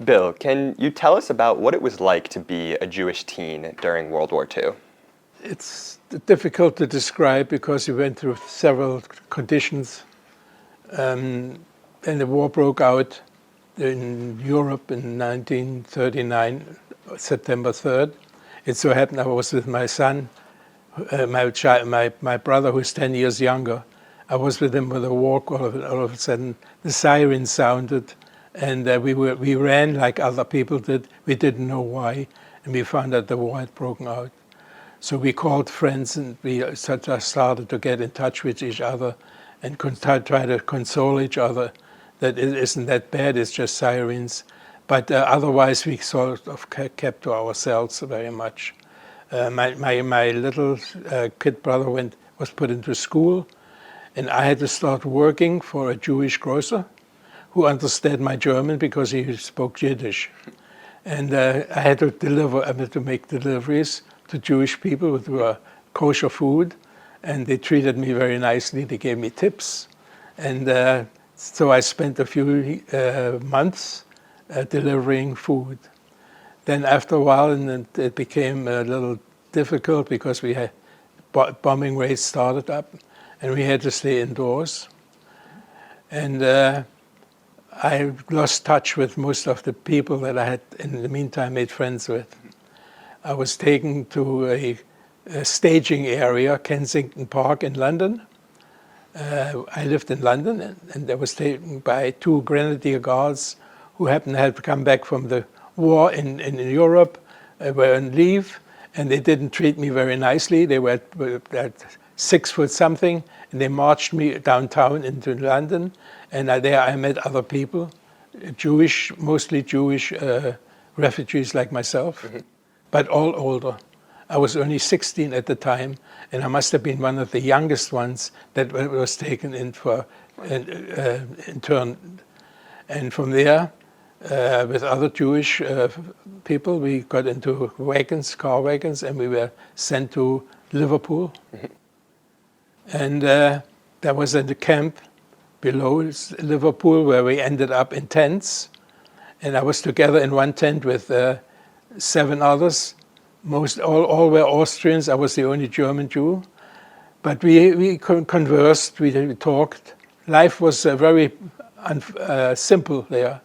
Bill, can you tell us about what it was like to be a Jewish teen during World War II? It's difficult to describe because we went through several conditions. And the war broke out in Europe in 1939, September 3rd. It so happened I was with my son, my brother who's 10 years younger. I was with him with a walk. All of a sudden, the siren sounded, and we ran like other people did. We didn't know why, and we found out the war had broken out. So we called friends, and we started to get in touch with each other and try to console each other that it isn't that bad, it's just sirens. But otherwise, we sort of kept to ourselves very much. My little kid brother was put into school, and I had to start working for a Jewish grocer who understood my German because he spoke Yiddish. And I had to make deliveries to Jewish people with kosher food, and they treated me very nicely. They gave me tips, and so I spent a few months delivering food. Then after a while, and it became a little difficult because we had bombing raids started up, and we had to stay indoors. And I lost touch with most of the people that I had in the meantime made friends with. I was taken to a staging area, Kensington Park in London. I lived in London, and I was taken by two Grenadier Guards who happened to have come back from the war in Europe, were on leave, and they didn't treat me very nicely. They were at 6 foot something, and they marched me downtown into London, and there I met other people, mostly Jewish refugees like myself, but all older. I was only 16 at the time, and I must have been one of the youngest ones that was taken in for internment. And from there, with other Jewish people, we got into car wagons, and we were sent to Liverpool. And that was at the camp below Liverpool, where we ended up in tents. And I was together in one tent with 7 others. All were Austrians. I was the only German Jew. But we conversed, we talked. Life was very simple there.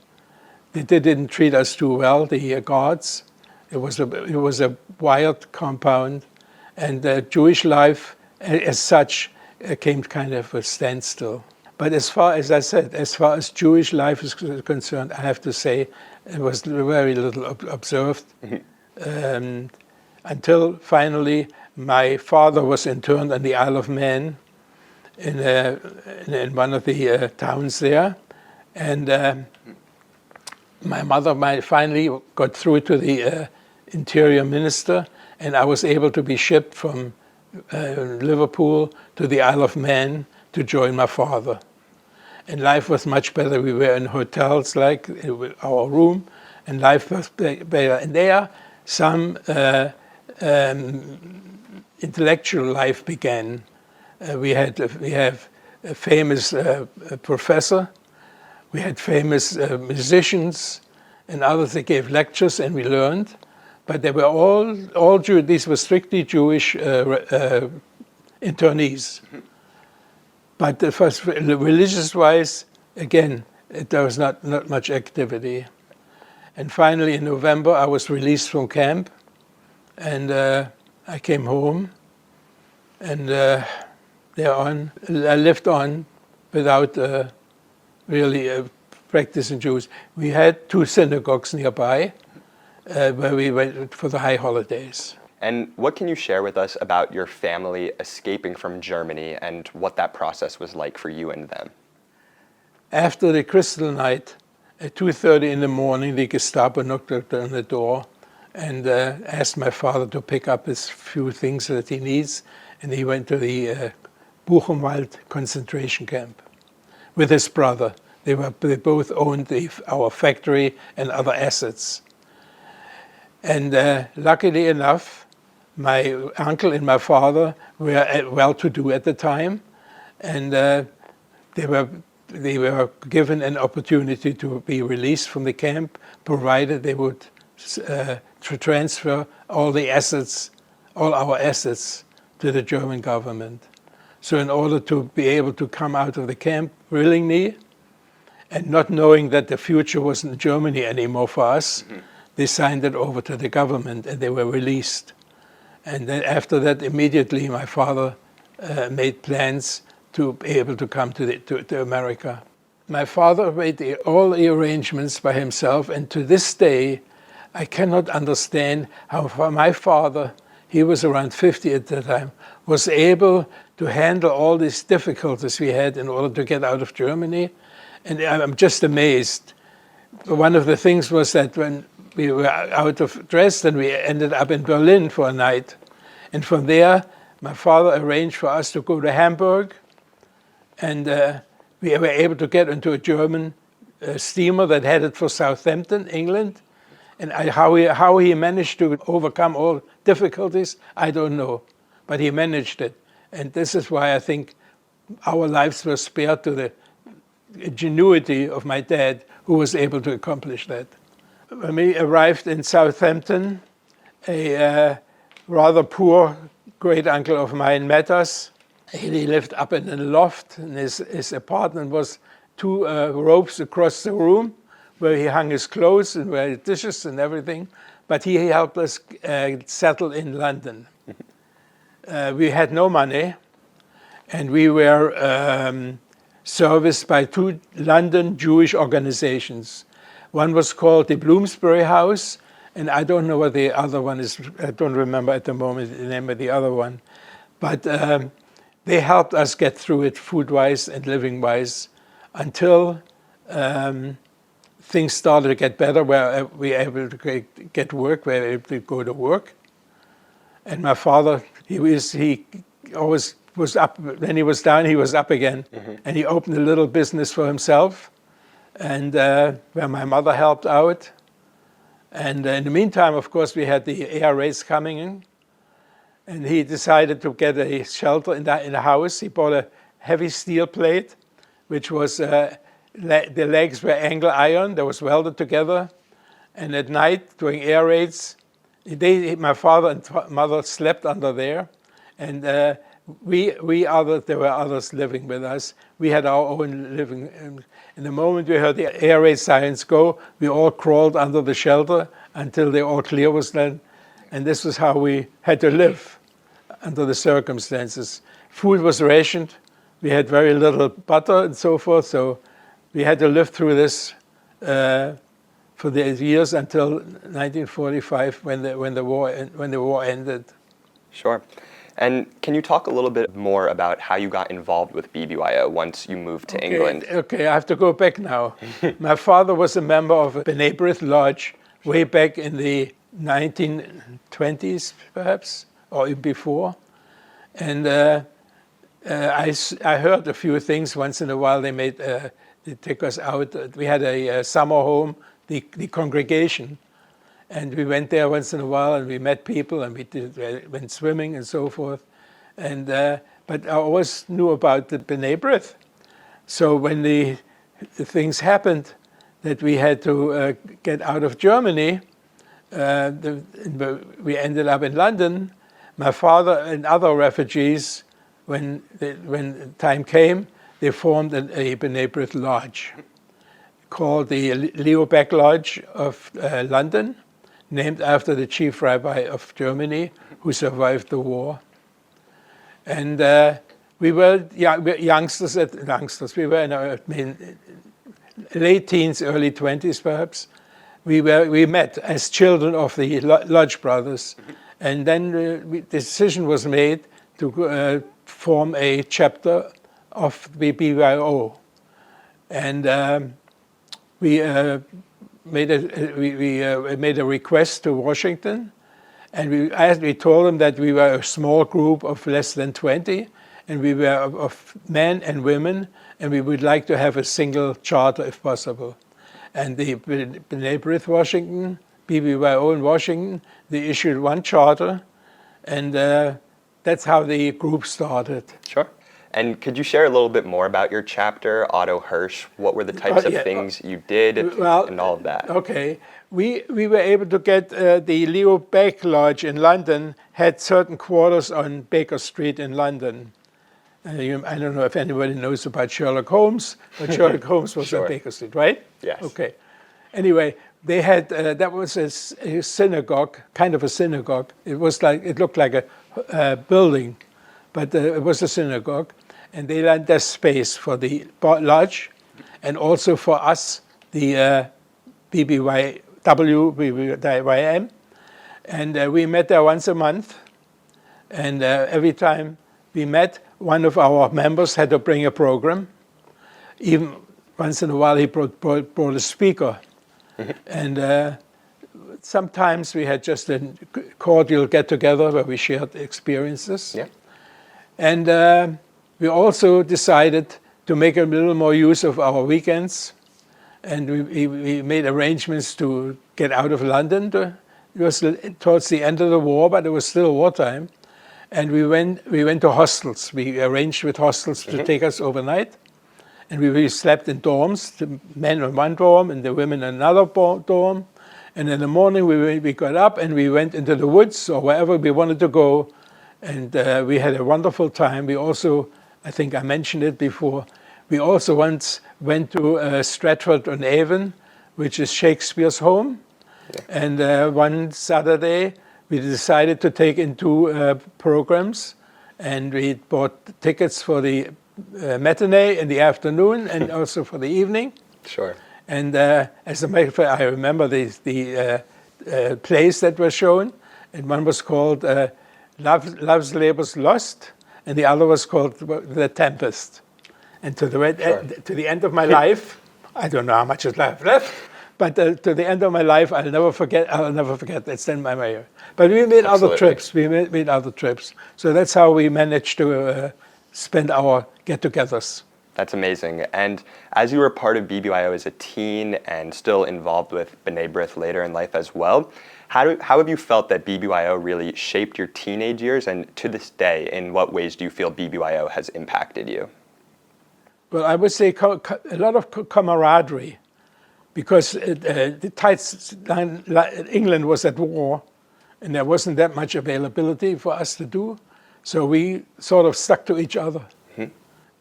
They didn't treat us too well, the guards. It was a wired compound, and Jewish life, as such, came kind of a standstill. But as far as I said, as far as Jewish life is concerned, I have to say it was very little observed. Until finally my father was interned on the Isle of Man in one of the towns there. And my mother finally got through to the interior minister, and I was able to be shipped from Liverpool to the Isle of Man to join my father. And life was much better. We were in hotels, like our room, and life was better. And there, some intellectual life began. We have a famous professor. We had famous musicians and others that gave lectures, and we learned. But they were all Jewish. These were strictly Jewish internees. But first, religious-wise, again, there was not much activity. And finally, in November, I was released from camp, and I came home, and thereon, I lived on without really practicing Jews. We had 2 synagogues nearby where we went for the high holidays. And what can you share with us about your family escaping from Germany and what that process was like for you and them? After the Crystal Night, at 2:30 in the morning, the Gestapo knocked on the door and asked my father to pick up his few things that he needs, and he went to the Buchenwald concentration camp with his brother. They both owned our factory and other assets. And luckily enough, my uncle and my father were well-to-do at the time, and they were they were given an opportunity to be released from the camp, provided they would transfer all the assets, all our assets, to the German government. So in order to be able to come out of the camp willingly, and not knowing that the future wasn't in Germany anymore for us, they signed it over to the government and they were released. And then after that, immediately my father made plans to be able to come to America. My father made all the arrangements by himself, and to this day, I cannot understand how my father, he was around 50 at that time, was able to handle all these difficulties we had in order to get out of Germany. And I'm just amazed. One of the things was that when we were out of Dresden, we ended up in Berlin for a night. And from there, my father arranged for us to go to Hamburg. And we were able to get into a German steamer that headed for Southampton, England. And how he managed to overcome all difficulties, I don't know. But he managed it. And this is why I think our lives were spared to the ingenuity of my dad, who was able to accomplish that. When we arrived in Southampton, a rather poor great uncle of mine met us. He lived up in a loft, and his apartment was 2 ropes across the room, where he hung his clothes and where his dishes and everything. But he helped us settle in London. We had no money, and we were serviced by 2 London Jewish organizations. One was called the Bloomsbury House, and I don't know what the other one is. I don't remember at the moment the name of the other one. But they helped us get through it food-wise and living-wise until things started to get better, where we were able to get work, we were able to go to work. And my father, he always was up. When he was down, he was up again. And he opened a little business for himself, and where my mother helped out. And in the meantime, of course, we had the air raids coming in. And he decided to get a shelter in the house. He bought a heavy steel plate, which was, the legs were angle iron, that was welded together. And at night, during air raids, my father and mother slept under there. And there were others living with us. We had our own living. And the moment we heard the air raid sirens go, we all crawled under the shelter until the all clear was done. And this was how we had to live under the circumstances. Food was rationed. We had very little butter and so forth. So we had to live through this for the years until 1945, when the war ended. Sure. And can you talk a little bit more about how you got involved with BBYO once you moved to England? Okay, I have to go back now. My father was a member of a B'nai B'rith Lodge way back in the 1920s, perhaps, or even before. And I heard a few things. Once in a while, they took us out. We had a summer home, the congregation. And we went there once in a while, and we met people, and we went swimming and so forth. And but I always knew about the B'nai B'rith. So when the things happened that we had to get out of Germany, we ended up in London. My father and other refugees, when the time came, they formed a B'nai B'rith Lodge called the Leo Baeck Lodge of London, named after the chief rabbi of Germany who survived the war. And we were youngsters. We were in our late teens, early 20s perhaps. We met as children of the Lodge brothers. And then the decision was made to form a chapter of the BBYO. And we made a request to Washington, and we told them that we were a small group of less than 20, and we were of men and women, and we would like to have a single charter if possible. And the B'nai B'rith Washington, BBYO in Washington, they issued one charter, and that's how the group started. Sure. And could you share a little bit more about your chapter, Otto Hirsch? What were the types of things you did and all of that? Okay. We were able to get the Leo Baeck Lodge in London had certain quarters on Baker Street in London. I don't know if anybody knows about Sherlock Holmes, but Sherlock Holmes was on Baker Street, right? Yes. Okay. Anyway, they had that was a synagogue, kind of a synagogue. It looked like a building, but it was a synagogue, and they lent their space for the lodge, and also for us, the BBYM, and we met there once a month, and every time we met, one of our members had to bring a program. Even once in a while, he brought a speaker, and sometimes we had just a cordial get-together where we shared experiences. Yeah. And we also decided to make a little more use of our weekends, and we made arrangements to get out of London. It was towards the end of the war, but it was still wartime. And we went to hostels. We arranged with hostels to take us overnight. And we slept in dorms, the men in one dorm and the women in another dorm. And in the morning we got up and we went into the woods or wherever we wanted to go. And we had a wonderful time. We also, I think I mentioned it before, we also once went to Stratford-on-Avon, which is Shakespeare's home. Yeah. And one Saturday, we decided to take in two programs, and we bought tickets for the matinee in the afternoon and also for the evening. Sure. And as a matter of fact, I remember the plays that were shown, and one was called Love's Labour's Lost, and the other was called The Tempest. And to the end of my life, I don't know how much is left, but to the end of my life, I'll never forget. It's in my memory. But we made other trips. We made other trips. So that's how we managed to spend our get-togethers. That's amazing. And as you were part of BBYO as a teen and still involved with B'nai B'rith later in life as well, how have you felt that BBYO really shaped your teenage years? And to this day, in what ways do you feel BBYO has impacted you? Well, I would say a lot of camaraderie, because the tides, England was at war, and there wasn't that much availability for us to do. So we sort of stuck to each other.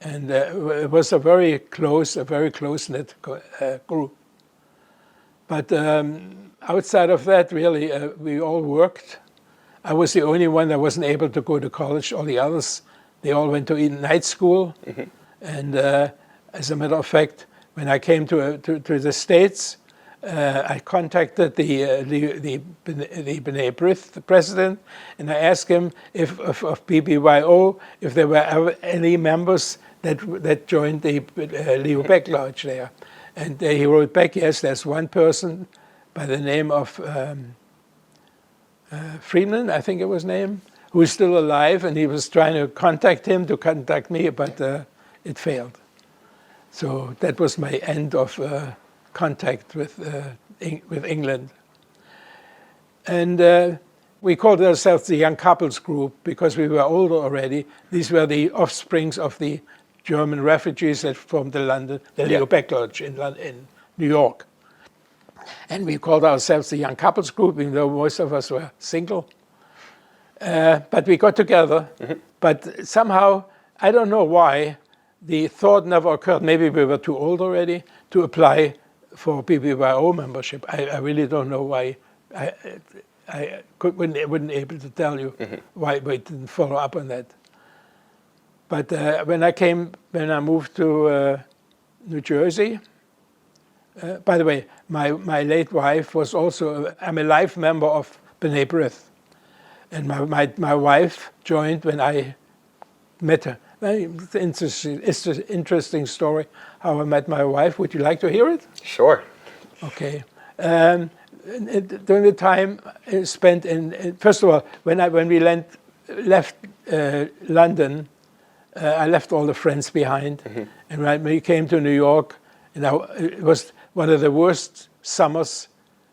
And it was a very close-knit group. But outside of that, really, we all worked. I was the only one that wasn't able to go to college. All the others, they all went to night school. And as a matter of fact, when I came to the States, I contacted the B'nai B'rith, the president, and I asked him of BBYO if there were ever any members that joined the Leo Baeck Lodge there. And he wrote back, yes, there's one person by the name of Friedman, I think it was name, who is still alive, and he was trying to contact him to contact me, but it failed. So that was my end of contact with England. And we called ourselves the Young Couples Group because we were older already. These were the offsprings of the German refugees that formed the Leo Baeck Lodge in New York. And we called ourselves the Young Couples Group, even though most of us were single. But we got together. But somehow, I don't know why, the thought never occurred, maybe we were too old already, to apply for BBYO membership. I really don't know why. I wouldn't able to tell you why we didn't follow up on that. But when I moved to New Jersey, by the way, my late wife was also, I'm a life member of B'nai B'rith. And my wife joined when I met her. It's an interesting story how I met my wife. Would you like to hear it? Sure. Okay. During the time spent in, first of all, when we left London, I left all the friends behind. And when we came to New York, it was one of the worst summers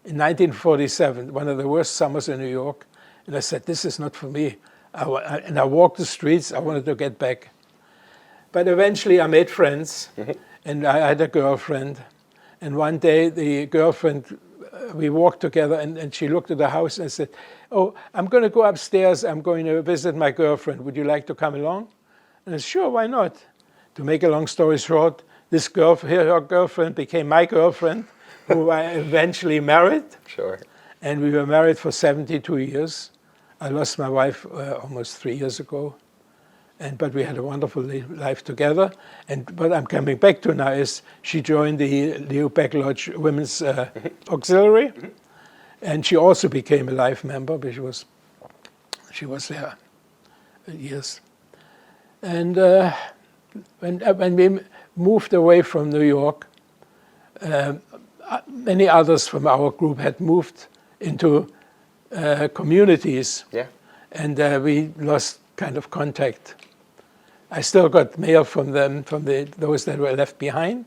in 1947, one of the worst summers in New York. And I said, this is not for me. And I walked the streets. I wanted to get back. But eventually I made friends, and I had a girlfriend. And one day the girlfriend, we walked together, and she looked at the house and said, "Oh, I'm going to go upstairs. I'm going to visit my girlfriend. Would you like to come along?" And I said, "Sure, why not?" To make a long story short, her girlfriend became my girlfriend, who I eventually married. Sure. And we were married for 72 years. I lost my wife almost 3 years ago. But we had a wonderful life together. And what I'm coming back to now is she joined the Leo Back Lodge Women's Auxiliary. And she also became a life member, but she was there years. And when we moved away from New York, many others from our group had moved into communities. Yeah. And we lost kind of contact. I still got mail from them, from those that were left behind,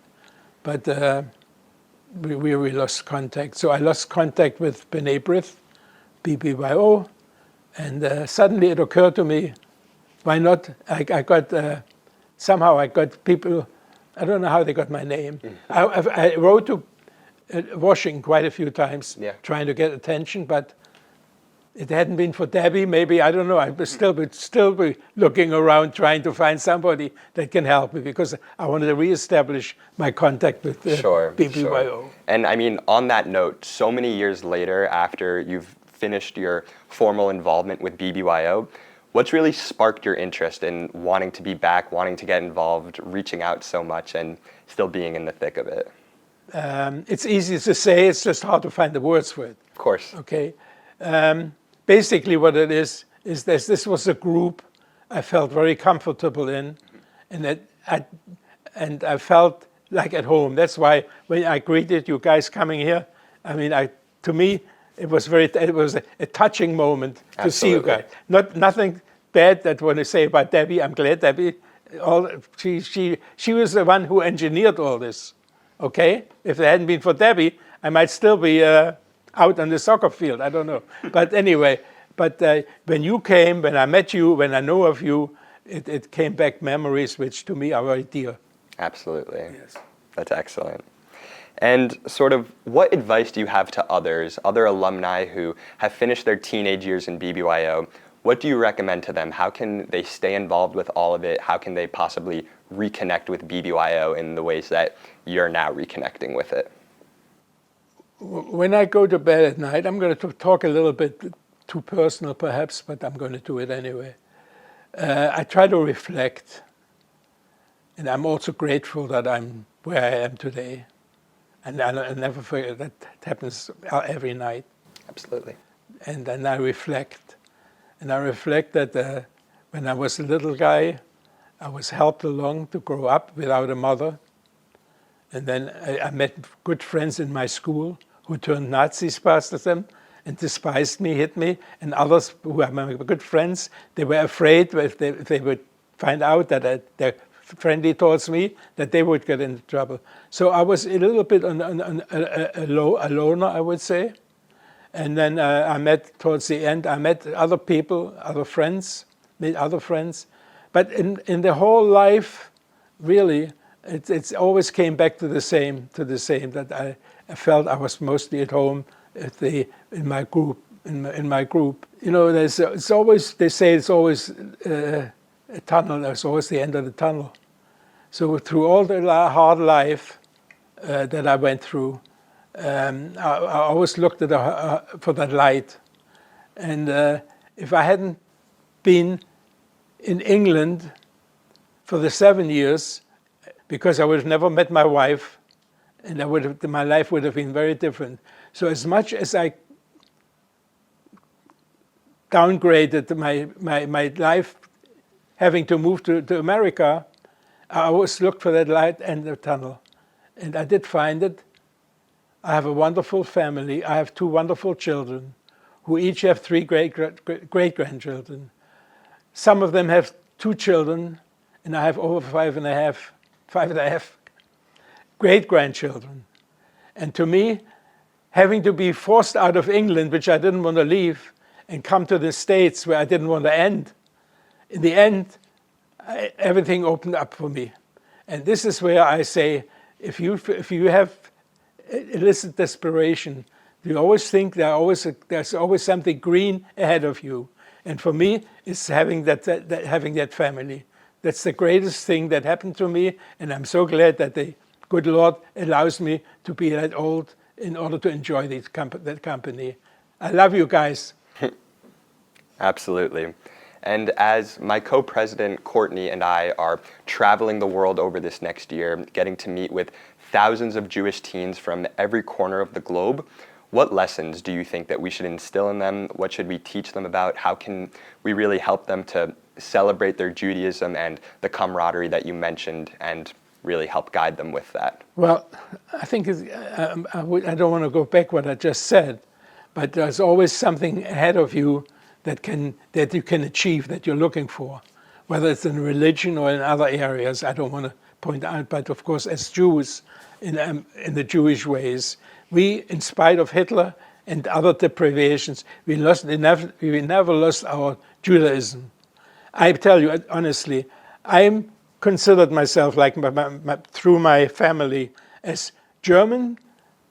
but we lost contact. So I lost contact with B'nai B'rith, BBYO, and suddenly it occurred to me, why not? Somehow I got people, I don't know how they got my name. I wrote to Washington quite a few times, trying to get attention, but it hadn't been for Debbie, maybe, I don't know, I would still be looking around trying to find somebody that can help me, because I wanted to reestablish my contact with BBYO. Sure. And I mean, on that note, so many years later, after you've finished your formal involvement with BBYO, what's really sparked your interest in wanting to be back, wanting to get involved, reaching out so much, and still being in the thick of it? It's easy to say, it's just hard to find the words for it. Of course. Okay. Basically what it is this was a group I felt very comfortable in, and I felt like at home. That's why when I greeted you guys coming here, I mean, to me, it was a touching moment to see you guys. Nothing bad that when I say about Debbie. I'm glad Debbie, she was the one who engineered all this. Okay, if it hadn't been for Debbie, I might still be out on the soccer field. I don't know. But anyway, when you came, when I met you, when I know of you, it came back memories which to me are very dear. Absolutely. Yes. That's excellent. And sort of what advice do you have to others, other alumni who have finished their teenage years in BBYO? What do you recommend to them? How can they stay involved with all of it? How can they possibly reconnect with BBYO in the ways that you're now reconnecting with it? When I go to bed at night, I'm going to talk a little bit too personal perhaps, but I'm going to do it anyway. I try to reflect, and I'm also grateful that I'm where I am today. And I'll never forget that happens every night. Absolutely. And then I reflect. And I reflect that when I was a little guy, I was helped along to grow up without a mother. And then I met good friends in my school who turned Nazis past them and despised me, hit me, and others who are my good friends, they were afraid if they would find out that their friendly towards me, that they would get into trouble. So I was a little bit a loner, I would say. And then I met, towards the end, I met other people, other friends, made other friends. But in the whole life, really, it's always came back to the same, that I felt I was mostly at home in my group. You know, it's always, they say it's always a tunnel, there's always the end of the tunnel. So through all the hard life that I went through, I always looked for that light. And if I hadn't been in England for the 7 years, because I would have never met my wife, and my life would have been very different. So as much as I downgraded my life, having to move to America, I always looked for that light and the tunnel. And I did find it. I have a wonderful family. I have 2 wonderful children who each have 3 great-grandchildren. Some of them have 2 children, and I have over 5 and a half great-grandchildren. And to me, having to be forced out of England, which I didn't want to leave, and come to the States where I didn't want to end, in the end, everything opened up for me. And this is where I say, if you have illicit desperation, you always think there's always something green ahead of you. And for me, it's having that family. That's the greatest thing that happened to me, and I'm so glad that the good Lord allows me to be that old in order to enjoy that company. I love you guys. Absolutely. And as my co-president Courtney and I are traveling the world over this next year, getting to meet with thousands of Jewish teens from every corner of the globe, what lessons do you think that we should instill in them? What should we teach them about? How can we really help them to celebrate their Judaism and the camaraderie that you mentioned and really help guide them with that? Well, I think I don't want to go back what I just said, but there's always something ahead of you that you can achieve, that you're looking for, whether it's in religion or in other areas. I don't want to point out, but of course, as Jews, in the Jewish ways, we, in spite of Hitler and other deprivations, we never lost our Judaism. I tell you honestly, I considered myself, like through my family, as German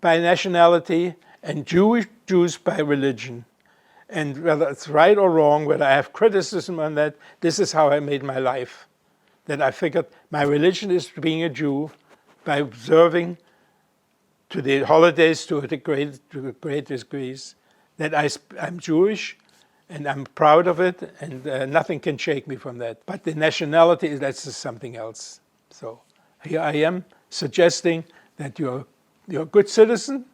by nationality and Jews by religion. And whether it's right or wrong, whether I have criticism on that, this is how I made my life. That I figured my religion is being a Jew by observing to the holidays to great degrees, that I'm Jewish and I'm proud of it, and nothing can shake me from that. But the nationality, that's just something else. So here I am suggesting that you're a good citizen,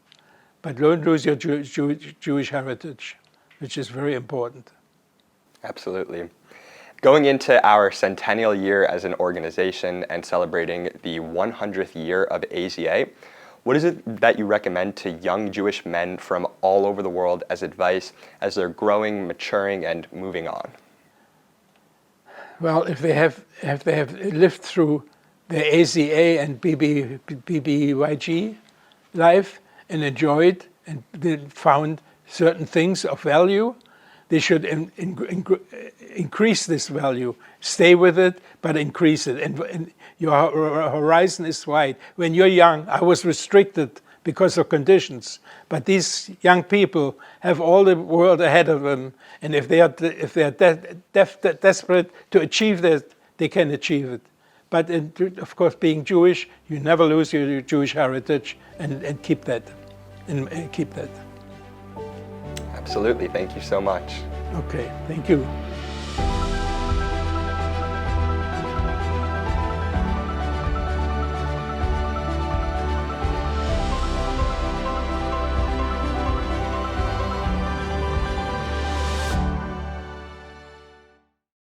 but don't lose your Jewish heritage, which is very important. Absolutely. Going into our centennial year as an organization and celebrating the 100th year of AZA, what is it that you recommend to young Jewish men from all over the world as advice as they're growing, maturing, and moving on? Well, if they have lived through the AZA and BBYG life and enjoyed and found certain things of value, they should increase this value. Stay with it, but increase it. And your horizon is wide. When you're young, I was restricted because of conditions. But these young people have all the world ahead of them. And if they are desperate to achieve that, they can achieve it. But of course, being Jewish, you never lose your Jewish heritage, and keep that. And keep that. Absolutely. Thank you so much. Okay, thank you.